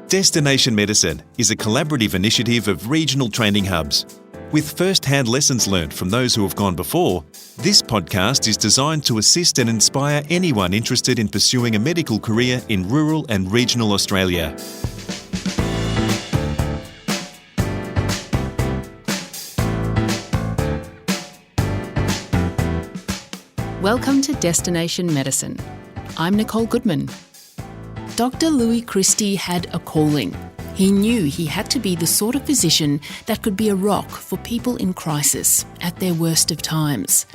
Destination Medicine is a collaborative initiative of regional training hubs. With first-hand lessons learned from those who have gone before, this podcast is designed to assist and inspire anyone interested in pursuing a medical career in rural and regional Australia. Welcome to Destination Medicine. I'm Nicole Goodman. Dr. Louis Christie had a calling. He knew he had to be the sort of physician that could be a rock for people in crisis at their worst of times.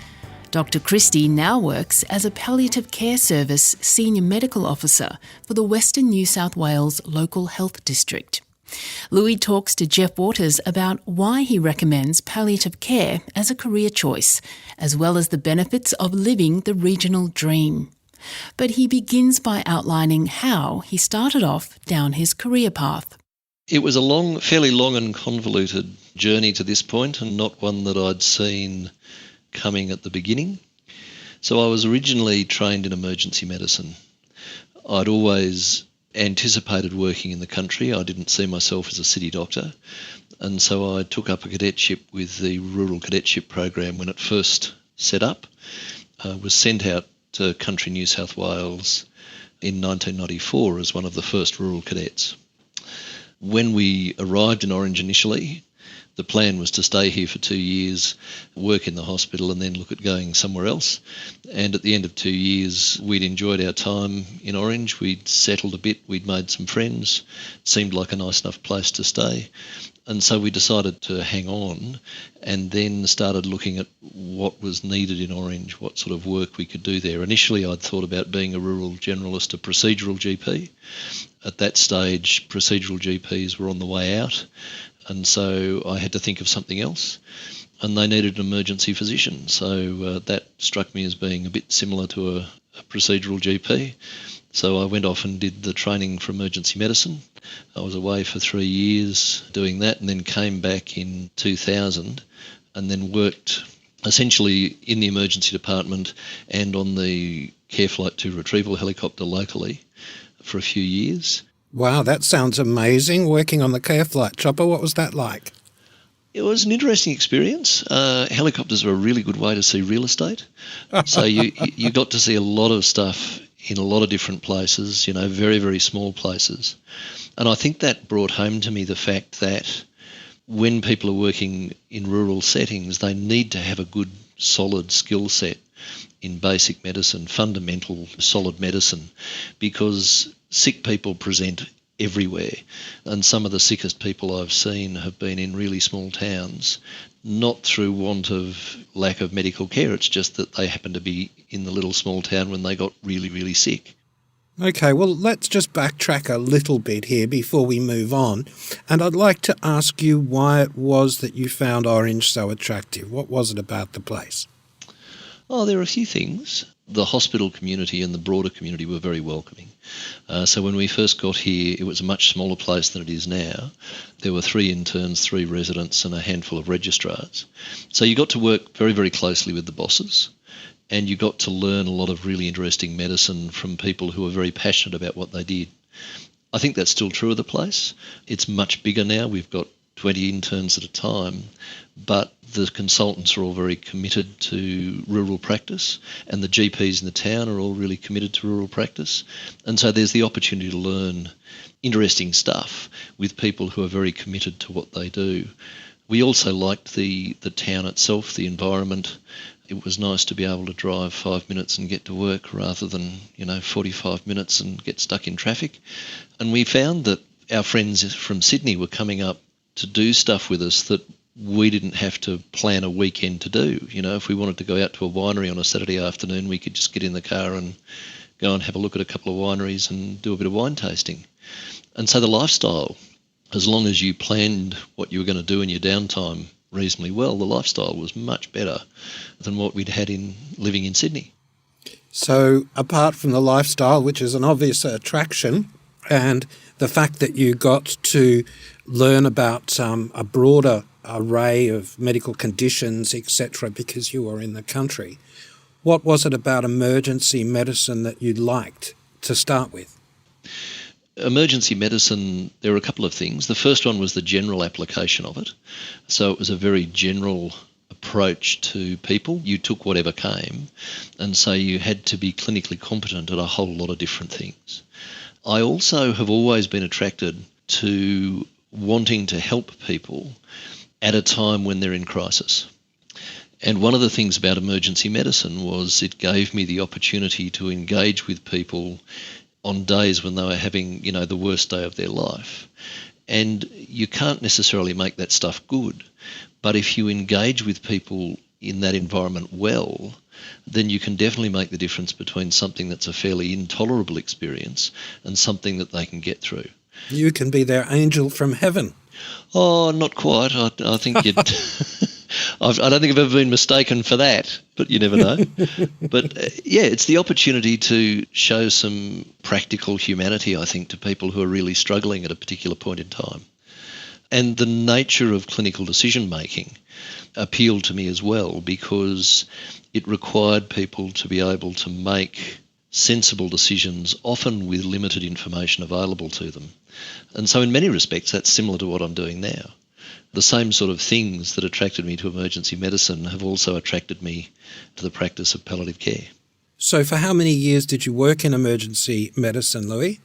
Dr. Christie now works as a Palliative Care Service Senior Medical Officer for the Western New South Wales Local Health District. Louis talks to Jeff Waters about why he recommends palliative care as a career choice, as well as the benefits of living the regional dream. But he begins by outlining how he started off down his career path. It was a fairly long and convoluted journey to this point, and not one that I'd seen coming at the beginning. So I was originally trained in emergency medicine. I'd always anticipated working in the country. I didn't see myself as a city doctor. And so I took up a cadetship with the Rural Cadetship Program when it first set up. I was sent out to country New South Wales in 1994 as one of the first rural cadets. When we arrived in Orange initially, the plan was to stay here for 2 years, work in the hospital and then look at going somewhere else. And at the end of 2 years, we'd enjoyed our time in Orange. We'd settled a bit. We'd made some friends. It seemed like a nice enough place to stay. And so we decided to hang on and then started looking at what was needed in Orange, what sort of work we could do there. Initially, I'd thought about being a rural generalist, a procedural GP. At that stage, procedural GPs were on the way out. And so I had to think of something else, and they needed an emergency physician. So that struck me as being a bit similar to a procedural GP. So I went off and did the training for emergency medicine. I was away for 3 years doing that, and then came back in 2000 and then worked essentially in the emergency department and on the CareFlight 2 retrieval helicopter locally for a few years. Wow, that sounds amazing, working on the CareFlight chopper. What was that like? It was an interesting experience. Helicopters are a really good way to see real estate. So you got to see a lot of stuff in a lot of different places, very, very small places. And I think that brought home to me the fact that when people are working in rural settings, they need to have a good, solid skill set in basic medicine, fundamental, solid medicine, because sick people present everywhere. And some of the sickest people I've seen have been in really small towns, not through want of lack of medical care. It's just that they happen to be in the little small town when they got really, really sick. Okay, well, let's just backtrack a little bit here before we move on. And I'd like to ask you why it was that you found Orange so attractive. What was it about the place? Oh, there are a few things. The hospital community and the broader community were very welcoming. So when we first got here, it was a much smaller place than it is now. There were 3 interns, 3 residents and a handful of registrars. So you got to work very, very closely with the bosses, and you got to learn a lot of really interesting medicine from people who were very passionate about what they did. I think that's still true of the place. It's much bigger now. We've got 20 interns at a time, but the consultants are all very committed to rural practice, and the GPs in the town are all really committed to rural practice. And so there's the opportunity to learn interesting stuff with people who are very committed to what they do. We also liked the town itself, the environment. It was nice to be able to drive 5 minutes and get to work rather than, 45 minutes and get stuck in traffic. And we found that our friends from Sydney were coming up to do stuff with us that we didn't have to plan a weekend to do. If we wanted to go out to a winery on a Saturday afternoon, we could just get in the car and go and have a look at a couple of wineries and do a bit of wine tasting. And so the lifestyle, as long as you planned what you were going to do in your downtime reasonably well, the lifestyle was much better than what we'd had in living in Sydney. So apart from the lifestyle, which is an obvious attraction, and the fact that you got to learn about a broader array of medical conditions, etc., because you were in the country, what was it about emergency medicine that you liked to start with? Emergency medicine, there were a couple of things. The first one was the general application of it. So it was a very general approach to people. You took whatever came, and so you had to be clinically competent at a whole lot of different things. I also have always been attracted to wanting to help people at a time when they're in crisis. And one of the things about emergency medicine was it gave me the opportunity to engage with people on days when they were having, the worst day of their life. And you can't necessarily make that stuff good, but if you engage with people in that environment well, then you can definitely make the difference between something that's a fairly intolerable experience and something that they can get through. You can be their angel from heaven. Oh, not quite. I think you'd... I don't think I've ever been mistaken for that, but you never know. But it's the opportunity to show some practical humanity, I think, to people who are really struggling at a particular point in time. And the nature of clinical decision-making appealed to me as well, because it required people to be able to make sensible decisions, often with limited information available to them. And so in many respects, that's similar to what I'm doing now. The same sort of things that attracted me to emergency medicine have also attracted me to the practice of palliative care. So for how many years did you work in emergency medicine, Louis?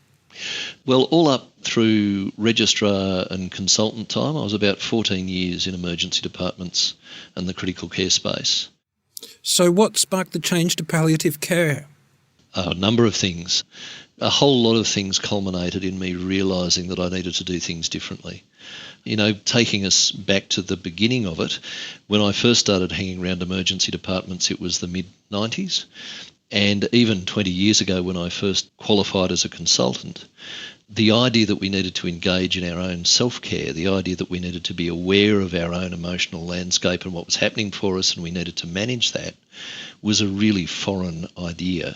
Well, all up through registrar and consultant time, I was about 14 years in emergency departments and the critical care space. So what sparked the change to palliative care? A number of things. A whole lot of things culminated in me realising that I needed to do things differently. Taking us back to the beginning of it, when I first started hanging around emergency departments, it was the mid-90s. And even 20 years ago, when I first qualified as a consultant, the idea that we needed to engage in our own self-care, the idea that we needed to be aware of our own emotional landscape and what was happening for us, and we needed to manage that, was a really foreign idea.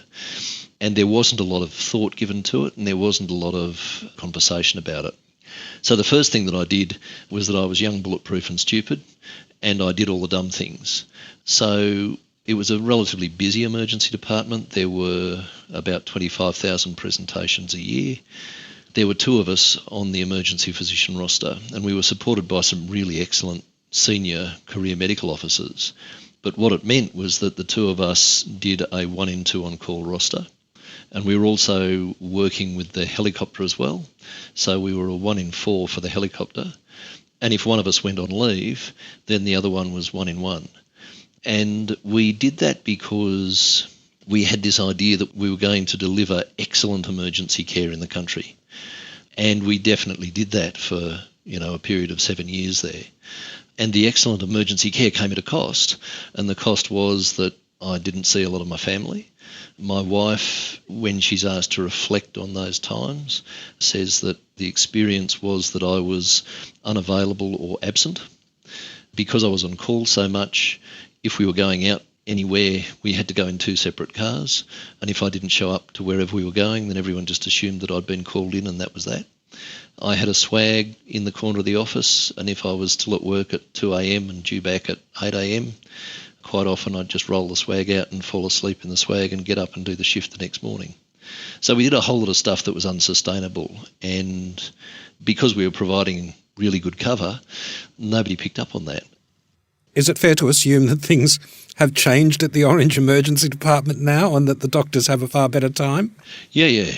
And there wasn't a lot of thought given to it, and there wasn't a lot of conversation about it. So the first thing that I did was that I was young, bulletproof and stupid, and I did all the dumb things. So it was a relatively busy emergency department. There were about 25,000 presentations a year. There were two of us on the emergency physician roster, and we were supported by some really excellent senior career medical officers. But what it meant was that the two of us did a 1 in 2 on-call roster. And we were also working with the helicopter as well. So we were a 1 in 4 for the helicopter. And if one of us went on leave, then the other one was 1 in 1. And we did that because we had this idea that we were going to deliver excellent emergency care in the country. And we definitely did that for, a period of 7 years there. And the excellent emergency care came at a cost. And the cost was that I didn't see a lot of my family. My wife, when she's asked to reflect on those times, says that the experience was that I was unavailable or absent. Because I was on call so much, if we were going out anywhere, we had to go in 2 separate cars. And if I didn't show up to wherever we were going, then everyone just assumed that I'd been called in, and that was that. I had a swag in the corner of the office, and if I was still at work at 2 a.m. and due back at 8 a.m, quite often I'd just roll the swag out and fall asleep in the swag and get up and do the shift the next morning. So we did a whole lot of stuff that was unsustainable, and because we were providing really good cover, nobody picked up on that. Is it fair to assume that things have changed at the Orange Emergency Department now and that the doctors have a far better time? Yeah.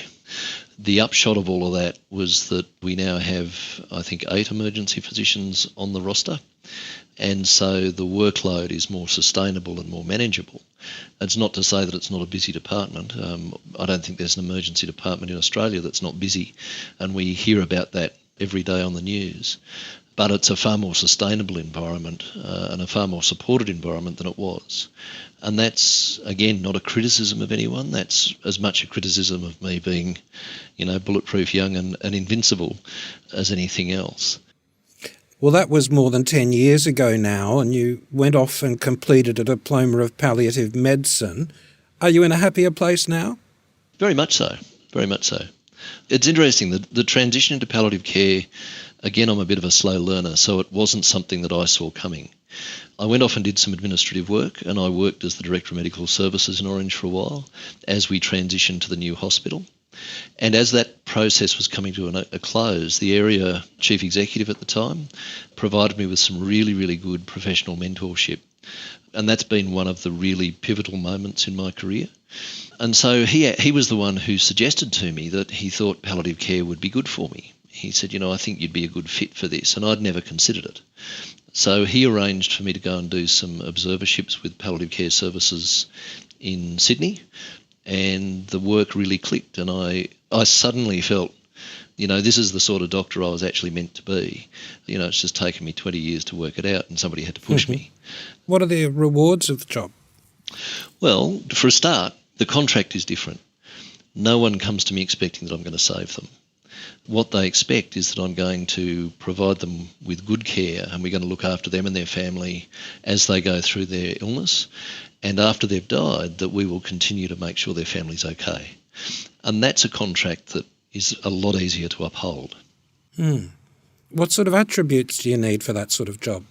The upshot of all of that was that we now have, I think, 8 emergency physicians on the roster. And so the workload is more sustainable and more manageable. It's not to say that it's not a busy department. I don't think there's an emergency department in Australia that's not busy, and we hear about that every day on the news. But it's a far more sustainable environment and a far more supported environment than it was. And that's, again, not a criticism of anyone. That's as much a criticism of me being, bulletproof, young and invincible as anything else. Well, that was more than 10 years ago now, and you went off and completed a diploma of palliative medicine. Are you in a happier place now? Very much so. It's interesting, the transition into palliative care, again, I'm a bit of a slow learner, so it wasn't something that I saw coming. I went off and did some administrative work, and I worked as the Director of Medical Services in Orange for a while as we transitioned to the new hospital. And as that process was coming to a close, the area chief executive at the time provided me with some really, really good professional mentorship. And that's been one of the really pivotal moments in my career. And so he was the one who suggested to me that he thought palliative care would be good for me. He said, I think you'd be a good fit for this, and I'd never considered it. So he arranged for me to go and do some observerships with palliative care services in Sydney, and the work really clicked, and I suddenly felt, this is the sort of doctor I was actually meant to be. It's just taken me 20 years to work it out, and somebody had to push me. What are the rewards of the job? Well, for a start, the contract is different. No one comes to me expecting that I'm going to save them. What they expect is that I'm going to provide them with good care, and we're going to look after them and their family as they go through their illness. And after they've died, that we will continue to make sure their family's okay. And that's a contract that is a lot easier to uphold. What sort of attributes do you need for that sort of job?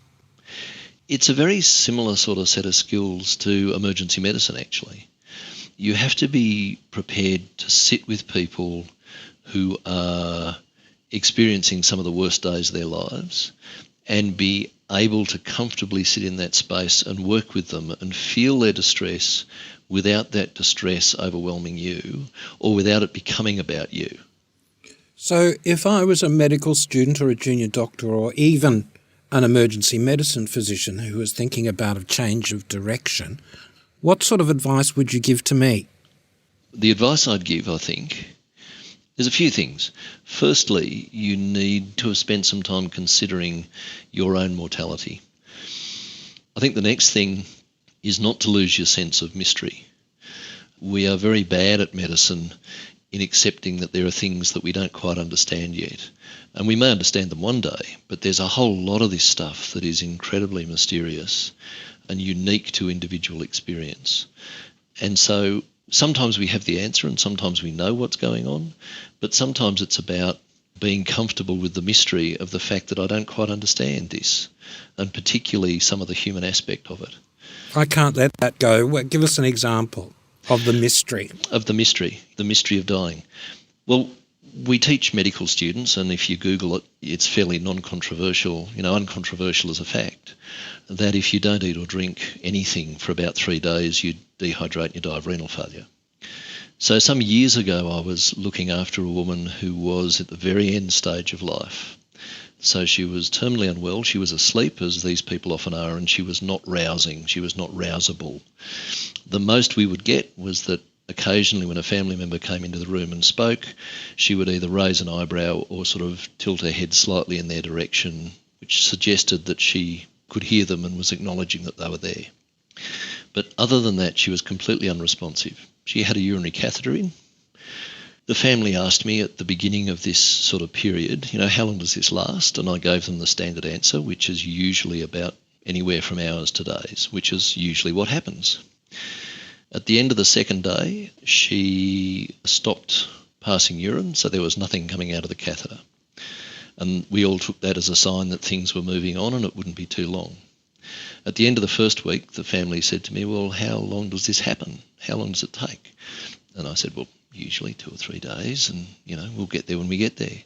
It's a very similar sort of set of skills to emergency medicine, actually. You have to be prepared to sit with people who are experiencing some of the worst days of their lives and be able to comfortably sit in that space and work with them and feel their distress without that distress overwhelming you or without it becoming about you. So if I was a medical student or a junior doctor or even an emergency medicine physician who was thinking about a change of direction, what sort of advice would you give to me? The advice I'd give, I think, there's a few things. Firstly, you need to have spent some time considering your own mortality. I think the next thing is not to lose your sense of mystery. We are very bad at medicine in accepting that there are things that we don't quite understand yet. And we may understand them one day, but there's a whole lot of this stuff that is incredibly mysterious and unique to individual experience. And so sometimes we have the answer and sometimes we know what's going on, but sometimes it's about being comfortable with the mystery of the fact that I don't quite understand this, and particularly some of the human aspect of it. I can't let that go. Give us an example of the mystery. Of the mystery of dying. Well, we teach medical students, and if you Google it, it's fairly non-controversial, uncontroversial as a fact, that if you don't eat or drink anything for about 3 days, you dehydrate and you die of renal failure. So some years ago, I was looking after a woman who was at the very end stage of life. So she was terminally unwell, she was asleep, as these people often are, and she was not rousing, she was not rousable. The most we would get was that occasionally when a family member came into the room and spoke, she would either raise an eyebrow or sort of tilt her head slightly in their direction, which suggested that she could hear them and was acknowledging that they were there. But other than that, she was completely unresponsive. She had a urinary catheter in. The family asked me at the beginning of this sort of period, how long does this last? And I gave them the standard answer, which is usually about anywhere from hours to days, which is usually what happens. At the end of the second day, she stopped passing urine, so there was nothing coming out of the catheter. And we all took that as a sign that things were moving on and it wouldn't be too long. At the end of the first week, the family said to me, well, how long does this happen? How long does it take? And I said, well, usually 2 or 3 days, and, we'll get there when we get there.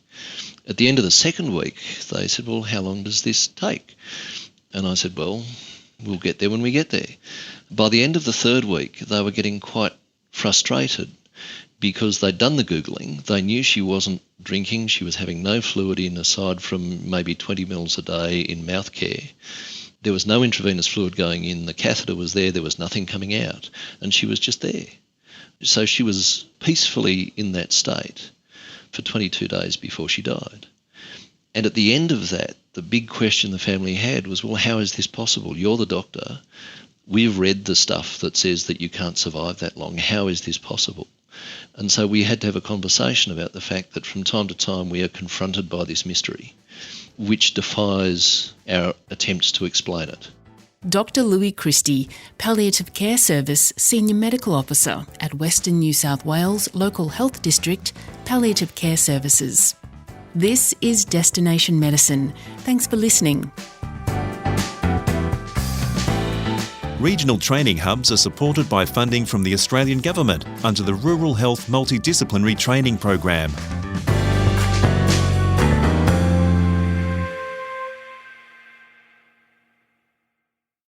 At the end of the second week, they said, well, how long does this take? And I said, well, we'll get there when we get there. By the end of the third week, they were getting quite frustrated because they'd done the Googling. They knew she wasn't drinking. She was having no fluid in aside from maybe 20 mils a day in mouth care. There was no intravenous fluid going in. The catheter was there. There was nothing coming out. And she was just there. So she was peacefully in that state for 22 days before she died. And at the end of that, the big question the family had was, well, how is this possible? You're the doctor. We've read the stuff that says that you can't survive that long. How is this possible? And so we had to have a conversation about the fact that from time to time we are confronted by this mystery, which defies our attempts to explain it. Dr Louis Christie, Palliative Care Service Senior Medical Officer at Western New South Wales Local Health District, Palliative Care Services. This is Destination Medicine. Thanks for listening. Regional training hubs are supported by funding from the Australian Government under the Rural Health Multidisciplinary Training Program.